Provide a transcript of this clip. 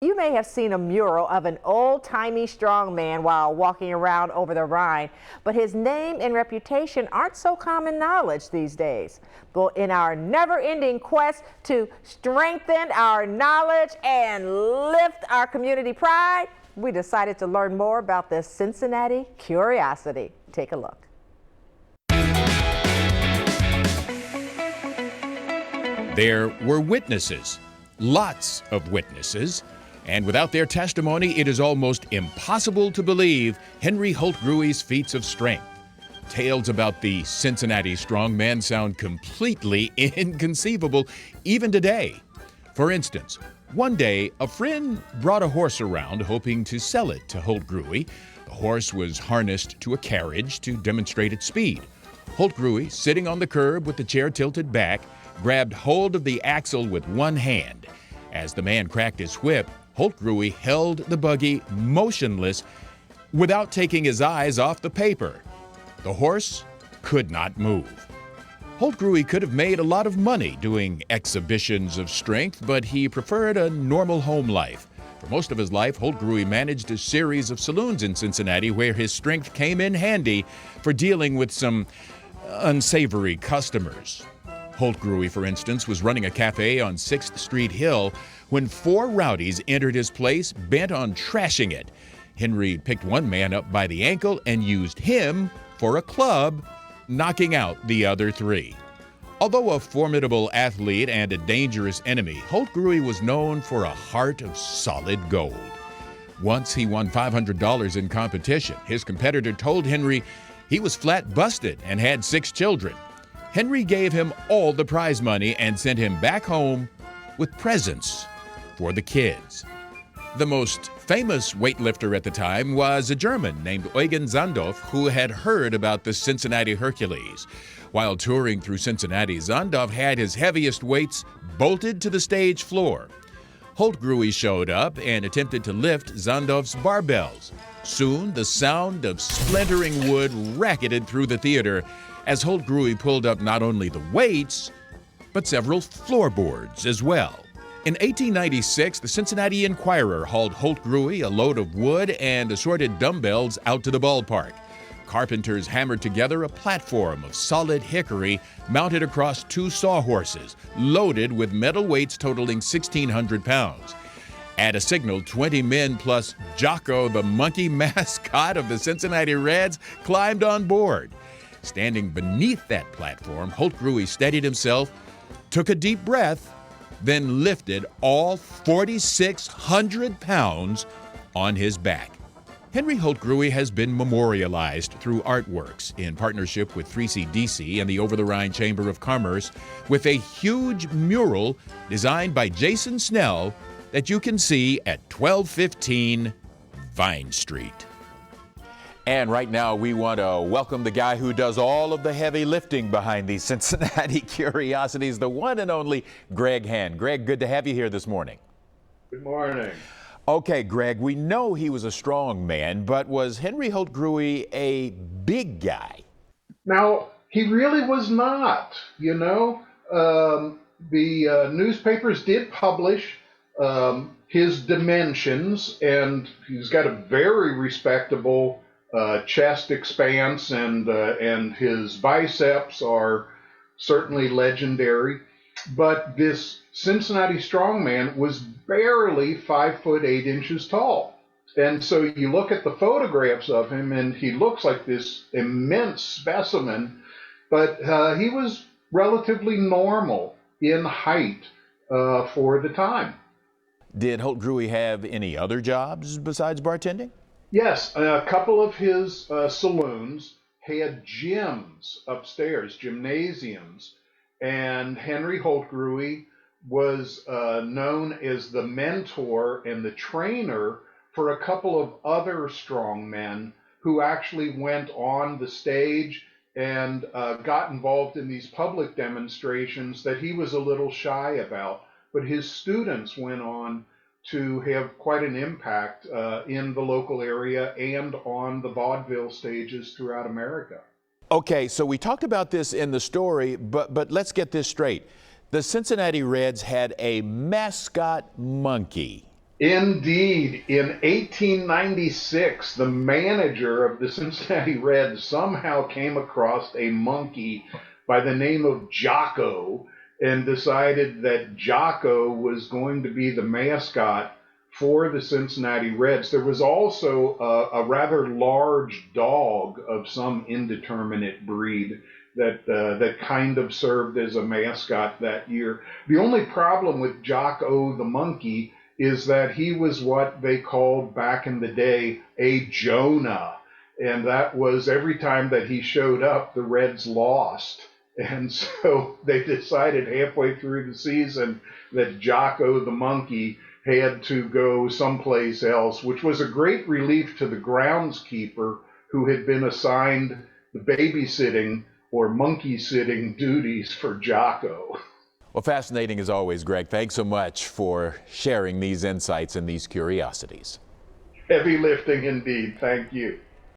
You may have seen a mural of an old-timey strongman while walking around over the Rhine, but his name and reputation aren't so common knowledge these days. Well, in our never-ending quest to strengthen our knowledge and lift our community pride, we decided to learn more about this Cincinnati curiosity. Take a look. There were witnesses, lots of witnesses. And without their testimony, it is almost impossible to believe Henry Holtgrewe's feats of strength. Tales about the Cincinnati Strong Man sound completely inconceivable even today. For instance, one day a friend brought a horse around hoping to sell it to Holtgrewe. The horse was harnessed to a carriage to demonstrate its speed. Holtgrewe, sitting on the curb with the chair tilted back, grabbed hold of the axle with one hand. As the man cracked his whip, Holtgrewe held the buggy motionless without taking his eyes off the paper. The horse could not move. Holtgrewe could have made a lot of money doing exhibitions of strength, but he preferred a normal home life. For most of his life, Holtgrewe managed a series of saloons in Cincinnati where his strength came in handy for dealing with some unsavory customers. Holtgrewe, for instance, was running a cafe on 6th Street Hill when 4 rowdies entered his place bent on trashing it. Henry picked one man up by the ankle and used him for a club, knocking out the other 3. Although a formidable athlete and a dangerous enemy, Holtgrewe was known for a heart of solid gold. Once he won $500 in competition. His competitor told Henry he was flat busted and had 6 children. Henry gave him all the prize money and sent him back home with presents for the kids. The most famous weightlifter at the time was a German named Eugen Zandorf, who had heard about the Cincinnati Hercules. While touring through Cincinnati, Zandorf had his heaviest weights bolted to the stage floor. Holtgrewe showed up and attempted to lift Zandorf's barbells. Soon, the sound of splintering wood racketed through the theater as Holtgrewe pulled up not only the weights, but several floorboards as well. In 1896, the Cincinnati Enquirer hauled Holtgrewe a load of wood and assorted dumbbells out to the ballpark. Carpenters hammered together a platform of solid hickory mounted across 2 sawhorses, loaded with metal weights totaling 1,600 pounds. At a signal, 20 men plus Jocko, the monkey mascot of the Cincinnati Reds, climbed on board. Standing beneath that platform, Holtgrewe steadied himself, took a deep breath, then lifted all 4,600 pounds on his back. Henry Holtgrewe has been memorialized through artworks in partnership with 3CDC and the Over the Rhine Chamber of Commerce with a huge mural designed by Jason Snell that you can see at 1215 Vine Street. And right now, we want to welcome the guy who does all of the heavy lifting behind these Cincinnati Curiosities, the one and only Greg Hand. Greg, good to have you here this morning. Good morning. Okay, Greg, we know he was a strong man, but was Henry Holtgrewe a big guy? Now, he really was not, you know. The newspapers did publish his dimensions, and he's got a very respectable chest expanse, and his biceps are certainly legendary. But this Cincinnati Strong Man was barely 5 foot 8 inches tall. And so you look at the photographs of him, and he looks like this immense specimen, but he was relatively normal in height for the time. Did Holtgrewe have any other jobs besides bartending? Yes, a couple of his saloons had gyms upstairs, gymnasiums, and Henry Holtgrewe was known as the mentor and the trainer for a couple of other strong men who actually went on the stage and got involved in these public demonstrations that he was a little shy about. But his students went on to have quite an impact in the local area and on the vaudeville stages throughout America. Okay, so we talked about this in the story, but let's get this straight. The Cincinnati Reds had a mascot monkey. Indeed, in 1896, the manager of the Cincinnati Reds somehow came across a monkey by the name of Jocko and decided that Jocko was going to be the mascot for the Cincinnati Reds. There was also a rather large dog of some indeterminate breed that kind of served as a mascot that year. The only problem with Jocko the monkey is that he was what they called back in the day a Jonah. And that was every time that he showed up, the Reds lost. And so they decided halfway through the season that Jocko the monkey had to go someplace else, which was a great relief to the groundskeeper who had been assigned the babysitting or monkey sitting duties for Jocko. Well, fascinating as always, Greg. Thanks so much for sharing these insights and these curiosities. Heavy lifting indeed. Thank you.